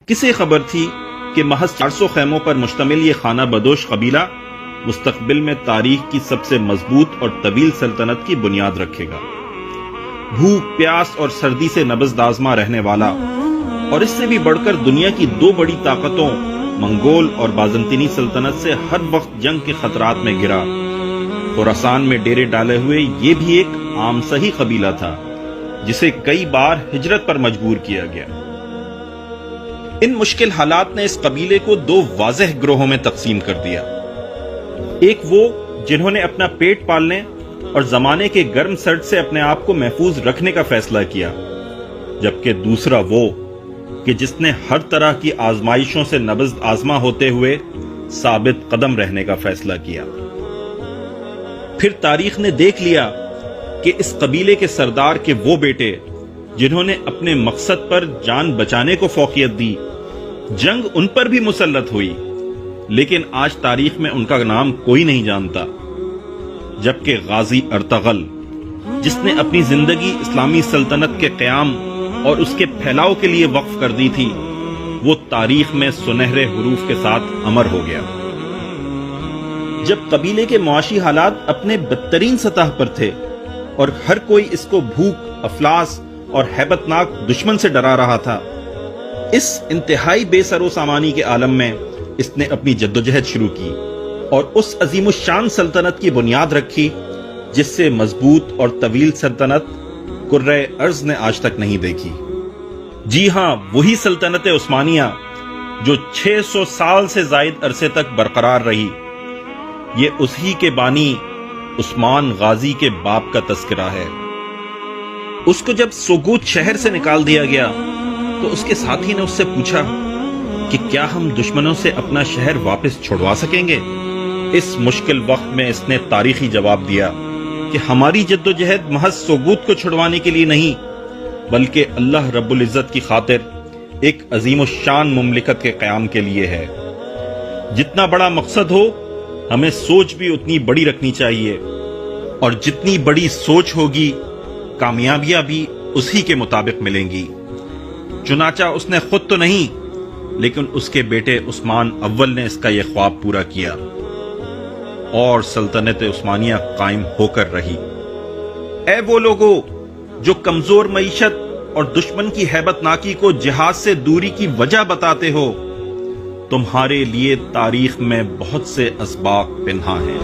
کسے خبر تھی کہ محض 400 خیموں پر مشتمل یہ خانہ بدوش قبیلہ مستقبل میں تاریخ کی سب سے مضبوط اور طویل سلطنت کی بنیاد رکھے گا۔ بھوک، پیاس اور سردی سے نبض دازمہ رہنے والا اور اس سے بھی بڑھ کر دنیا کی دو بڑی طاقتوں منگول اور بازنطینی سلطنت سے ہر وقت جنگ کے خطرات میں گھرا خراسان میں ڈیرے ڈالے ہوئے یہ بھی ایک عام سہی قبیلہ تھا جسے کئی بار ہجرت پر مجبور کیا گیا۔ ان مشکل حالات نے اس قبیلے کو دو واضح گروہوں میں تقسیم کر دیا۔ ایک وہ جنہوں نے اپنا پیٹ پالنے اور زمانے کے گرم سرد سے اپنے آپ کو محفوظ رکھنے کا فیصلہ کیا، جبکہ دوسرا وہ کہ جس نے ہر طرح کی آزمائشوں سے نبض آزما ہوتے ہوئے ثابت قدم رہنے کا فیصلہ کیا۔ پھر تاریخ نے دیکھ لیا کہ اس قبیلے کے سردار کے وہ بیٹے جنہوں نے اپنے مقصد پر جان بچانے کو فوقیت دی، جنگ ان پر بھی مسلط ہوئی، لیکن آج تاریخ میں ان کا نام کوئی نہیں جانتا، جبکہ غازی ارطغرل جس نے اپنی زندگی اسلامی سلطنت کے قیام اور اس کے پھیلاؤ کے لیے وقف کر دی تھی، وہ تاریخ میں سنہرے حروف کے ساتھ امر ہو گیا۔ جب قبیلے کے معاشی حالات اپنے بدترین سطح پر تھے اور ہر کوئی اس کو بھوک، افلاس اور ہیبت ناک دشمن سے ڈرا رہا تھا، اس انتہائی بے سر و سامانی کے عالم میں اس نے اپنی جدوجہد شروع کی اور اس عظیم الشان سلطنت کی بنیاد رکھی جس سے مضبوط اور طویل سلطنت کرۂ ارض نے آج تک نہیں دیکھی۔ جی ہاں، وہی سلطنت عثمانیہ جو 600 سال سے زائد عرصے تک برقرار رہی۔ یہ اسی کے بانی عثمان غازی کے باپ کا تذکرہ ہے۔ اس کو جب سوگوت شہر سے نکال دیا گیا تو اس کے ساتھی نے اس سے پوچھا کہ کیا ہم دشمنوں سے اپنا شہر واپس چھڑوا سکیں گے؟ اس مشکل وقت میں اس نے تاریخی جواب دیا کہ ہماری جدوجہد محض سوگوت کو چھڑوانے کے لیے نہیں، بلکہ اللہ رب العزت کی خاطر ایک عظیم الشان مملکت کے قیام کے لیے ہے۔ جتنا بڑا مقصد ہو، ہمیں سوچ بھی اتنی بڑی رکھنی چاہیے، اور جتنی بڑی سوچ ہوگی کامیابیاں بھی اسی کے مطابق ملیں گی۔ چنانچہ اس نے خود تو نہیں، لیکن اس کے بیٹے عثمان اول نے اس کا یہ خواب پورا کیا اور سلطنت عثمانیہ قائم ہو کر رہی۔ اے وہ لوگو جو کمزور معیشت اور دشمن کی ہیبت ناکی کو جہاد سے دوری کی وجہ بتاتے ہو، تمہارے لیے تاریخ میں بہت سے اسباق پنہاں ہیں۔